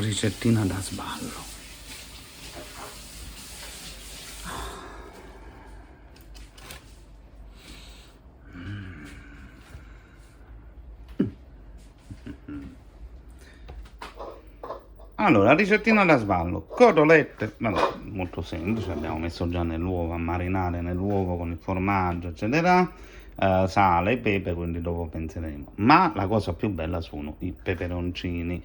ricettina da sballo. Allora, ricettina da sballo, cotolette, vabbè, molto semplice, abbiamo messo già nell'uovo a marinare nell'uovo con il formaggio, eccetera, sale, pepe, quindi dopo penseremo. Ma la cosa più bella sono i peperoncini.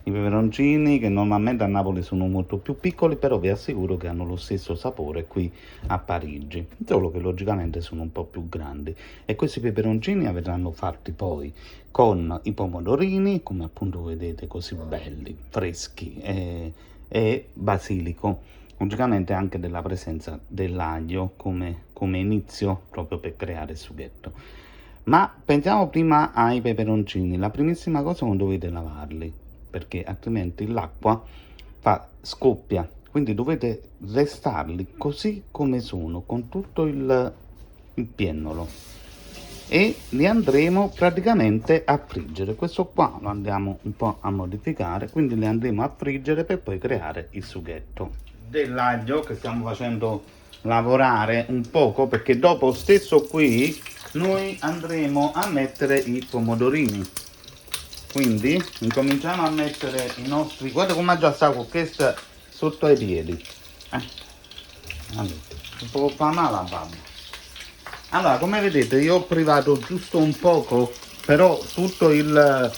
I peperoncini che normalmente a Napoli sono molto più piccoli, però vi assicuro che hanno lo stesso sapore qui a Parigi, solo che logicamente sono un po' più grandi. E questi peperoncini verranno fatti poi con i pomodorini, come appunto vedete, così belli, freschi, e basilico, logicamente anche della presenza dell'aglio come inizio proprio per creare il sughetto. Ma pensiamo prima ai peperoncini. La primissima cosa, non dovete lavarli, perché altrimenti l'acqua scoppia, quindi dovete restarli così come sono, con tutto il piennolo, e li andremo praticamente a friggere. Questo qua lo andiamo un po' a modificare, quindi li andremo a friggere per poi creare il sughetto dell'aglio, che stiamo facendo lavorare un poco, perché dopo stesso qui noi andremo a mettere i pomodorini. Quindi incominciamo a mettere i nostri, guarda come già sta con questa sotto ai piedi, allora, un po' fa male a babbo. Allora, come vedete, io ho privato giusto un poco, però tutto il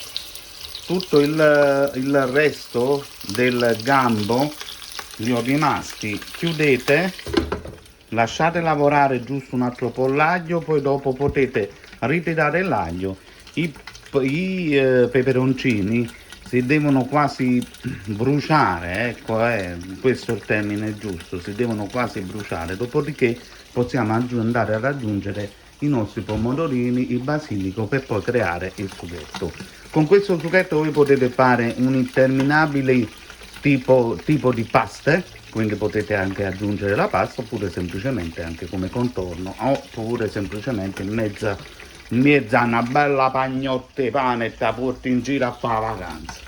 resto del gambo li ho rimasti. Chiudete, lasciate lavorare giusto un altro po' l'aglio, poi dopo potete ritirare l'aglio. I peperoncini si devono quasi bruciare, ecco, questo è il termine giusto, si devono quasi bruciare, dopodiché possiamo andare ad aggiungere i nostri pomodorini, il basilico, per poi creare il sughetto. Con questo sughetto voi potete fare un interminabile tipo di paste, quindi potete anche aggiungere la pasta, oppure semplicemente anche come contorno, oppure semplicemente in mezza una bella pagnotta di pane e te porti in giro a fare la vacanza.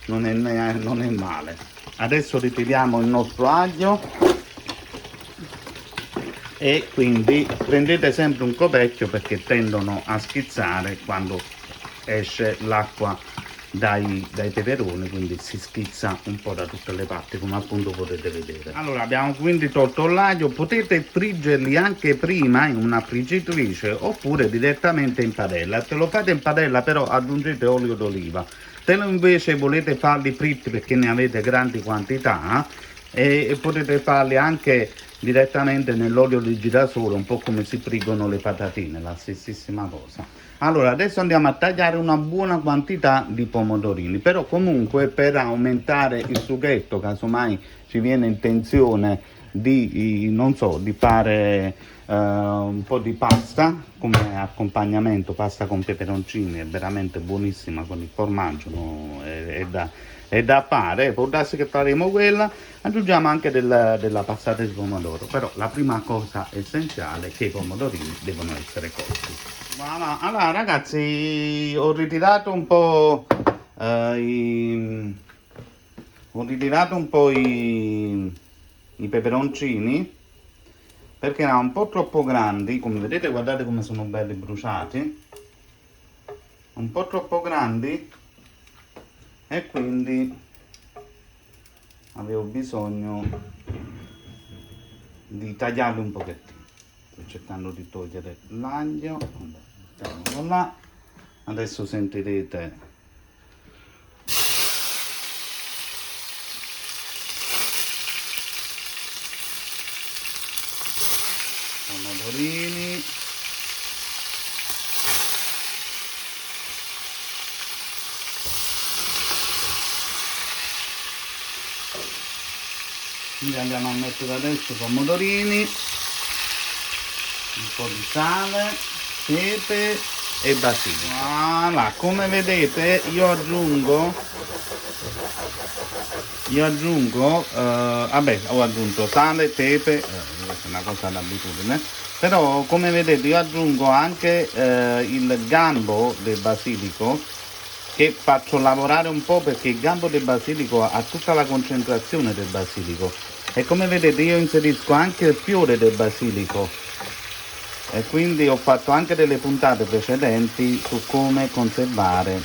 Non è male. Adesso ritiriamo il nostro aglio e quindi prendete sempre un coperchio, perché tendono a schizzare quando esce l'acqua dai peperoni, quindi si schizza un po' da tutte le parti, come appunto potete vedere. Allora, abbiamo quindi tolto l'aglio. Potete friggerli anche prima in una friggitrice oppure direttamente in padella. Se lo fate in padella però aggiungete olio d'oliva. Se lo invece volete farli fritti perché ne avete grandi quantità, e potete farli anche direttamente nell'olio di girasole, un po' come si friggono le patatine, la stessissima cosa. Allora, adesso andiamo a tagliare una buona quantità di pomodorini, però comunque per aumentare il sughetto, casomai ci viene intenzione di, non so, di fare un po' di pasta come accompagnamento, pasta con peperoncini, è veramente buonissima con il formaggio, no? È da fare, può darsi che faremo quella, aggiungiamo anche della passata di pomodoro, però la prima cosa essenziale è che i pomodorini devono essere cotti. Voilà. Allora ragazzi, ho ritirato un po' i peperoncini, perché erano un po' troppo grandi. Come vedete, guardate come sono belli bruciati, un po' troppo grandi, e quindi avevo bisogno di tagliarli un pochettino. Sto cercando di togliere l'aglio, mettiamolo là. Adesso sentirete pomodorini, quindi andiamo a mettere adesso i pomodorini, un po' di sale, pepe e basilico. Voilà, come vedete io aggiungo vabbè, ho aggiunto sale, pepe, questa è una cosa d'abitudine, però come vedete io aggiungo anche il gambo del basilico, che faccio lavorare un po' perché il gambo del basilico ha tutta la concentrazione del basilico e come vedete io inserisco anche il fiore del basilico e quindi ho fatto anche delle puntate precedenti su come conservare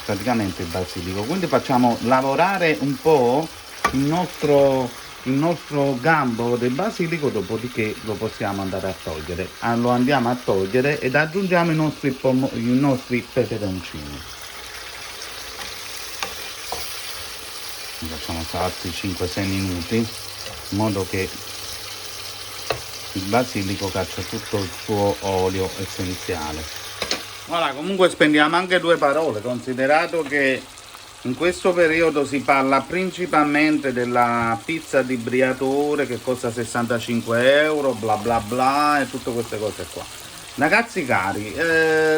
praticamente il basilico, quindi facciamo lavorare un po' il nostro gambo del basilico, dopodiché lo possiamo andare a togliere. Lo andiamo a togliere ed aggiungiamo i nostri peperoncini. Facciamo altri 5-6 minuti in modo che il basilico caccia tutto il suo olio essenziale. Ora comunque spendiamo anche due parole, considerato che in questo periodo si parla principalmente della pizza di Briatore che costa 65 euro, bla bla bla e tutte queste cose qua. Ragazzi cari,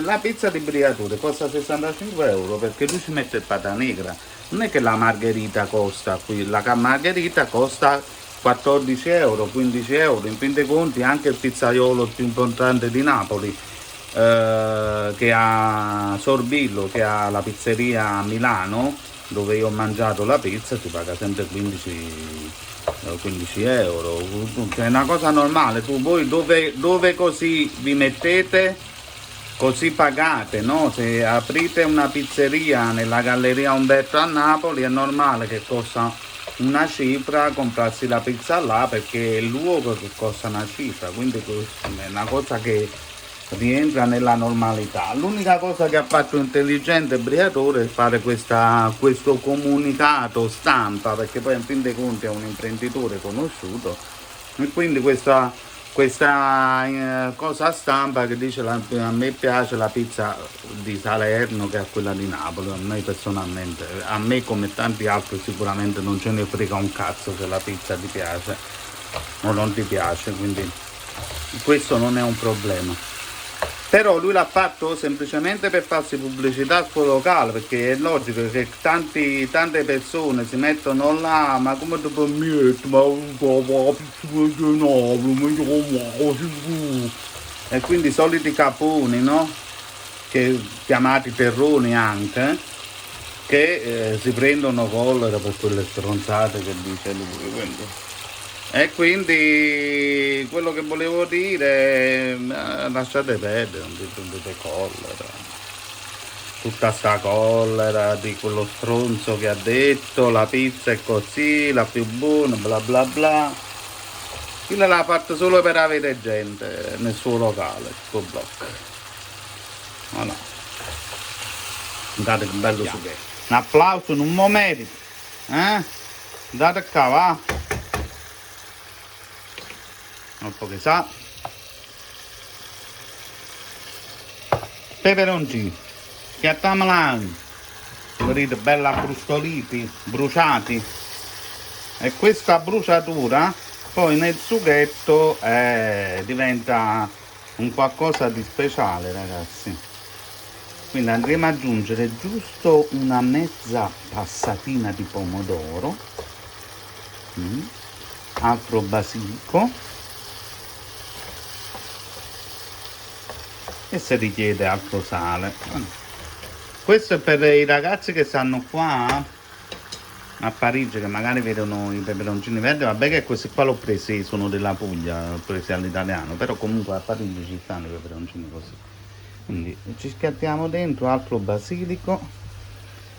la pizza di Briatore costa 65 euro perché lui ci mette il pata negra. Non è che la margherita costa qui, la margherita costa 14 euro, 15 euro. In fin dei conti anche il pizzaiolo più importante di Napoli, che ha Sorbillo, che ha la pizzeria a Milano dove io ho mangiato la pizza, si paga sempre 15 euro. È una cosa normale. Voi dove così vi mettete, così pagate, no? Se aprite una pizzeria nella Galleria Umberto a Napoli è normale che costa una cifra comprarsi la pizza là, perché è il luogo che costa una cifra, quindi è una cosa che rientra nella normalità. L'unica cosa che ha fatto intelligente Briatore è fare questo comunicato stampa, perché poi in fin dei conti è un imprenditore conosciuto e quindi questa cosa stampa che dice a me piace la pizza di Salerno che è quella di Napoli. A me personalmente, a me come tanti altri sicuramente non ce ne frega un cazzo se la pizza ti piace o non ti piace, quindi questo non è un problema. Però lui l'ha fatto semplicemente per farsi pubblicità al suo locale, perché è logico che tante persone si mettono là, ma come ti permetti, ma la pizza di Napoli, e quindi i soliti caponi, no? Che chiamati terroni anche, che si prendono collera per quelle stronzate che dice lui. E quindi quello che volevo dire, lasciate perdere, non vi prendete collera. Tutta sta collera di quello stronzo che ha detto la pizza è così, la più buona, bla bla bla. Quello l'ha fatto solo per avere gente nel suo locale, il suo blocco. Voilà. Guardate che bello sughetto. Un applauso non mo merito. Andate qua, va. Un po' che sa. Peperoncini. Chiattamolani. Vedete, bella brustoliti, bruciati. E questa bruciatura poi nel sughetto diventa un qualcosa di speciale, ragazzi. Quindi andremo ad aggiungere giusto una mezza passatina di pomodoro, altro basilico, e se richiede altro sale. Questo è per i ragazzi che stanno qua a Parigi, che magari vedono i peperoncini verdi. Vabbè che questi qua l'ho presi, sono della Puglia, l'ho presi all'italiano, però comunque a Parigi ci stanno i peperoncini così. Quindi ci schiattiamo dentro altro basilico.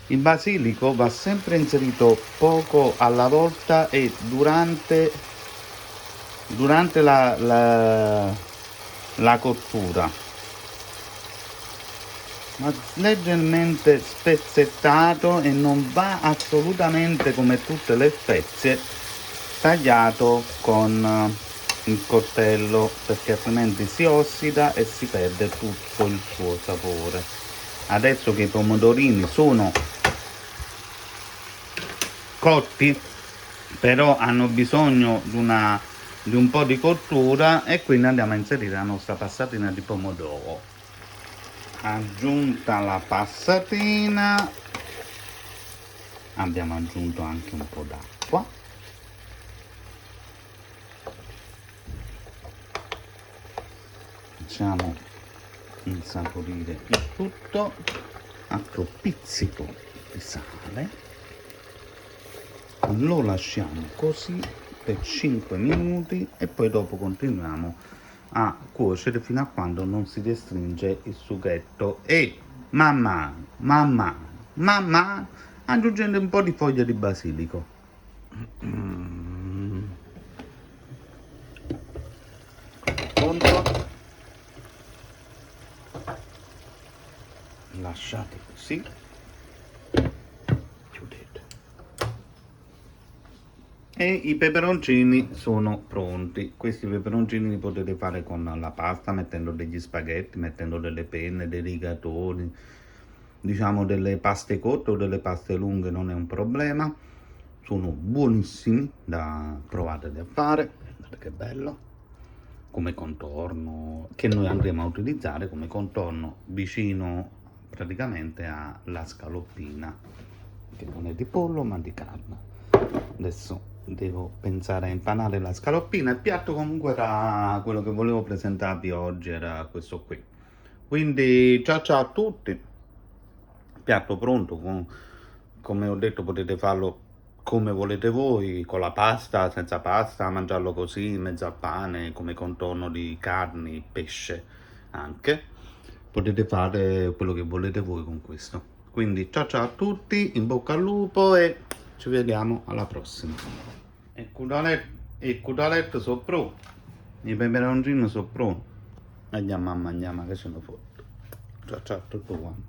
Il basilico va sempre inserito poco alla volta e durante la cottura, ma leggermente spezzettato, e non va assolutamente, come tutte le spezie, tagliato con il coltello, perché altrimenti si ossida e si perde tutto il suo sapore. Adesso che i pomodorini sono cotti, però hanno bisogno di un po' di cottura, e quindi andiamo a inserire la nostra passatina di pomodoro. Aggiunta la passatina, abbiamo aggiunto anche un po' d'acqua. Facciamo insaporire il tutto. altro pizzico di sale, lo lasciamo così per 5 minuti e poi dopo continuiamo a cuocere fino a quando non si restringe il sughetto e man mano aggiungendo un po' di foglie di basilico. Pronto? Lasciate così, chiudete e i peperoncini sono pronti. Questi peperoncini li potete fare con la pasta, mettendo degli spaghetti, mettendo delle penne, dei rigatoni, diciamo delle paste cotte o delle paste lunghe, non è un problema. Sono buonissimi, provateli a fare. Guardate che bello, come contorno, che noi andremo a utilizzare come contorno vicino praticamente alla scaloppina, che non è di pollo ma di carne. Adesso devo pensare a impanare la scaloppina. Il piatto comunque era quello che volevo presentarvi oggi, era questo qui. Quindi ciao ciao a tutti, piatto pronto, come ho detto potete farlo come volete voi, con la pasta, senza pasta, mangiarlo così in mezzo al pane, come contorno di carni, pesce anche. Potete fare quello che volete voi con questo. Quindi ciao ciao a tutti, in bocca al lupo e ci vediamo alla prossima. E cudaletto sono pronto, i peperoncini sono pronti. Andiamo a mangiare che sono forti. Ciao ciao a tutti quanti.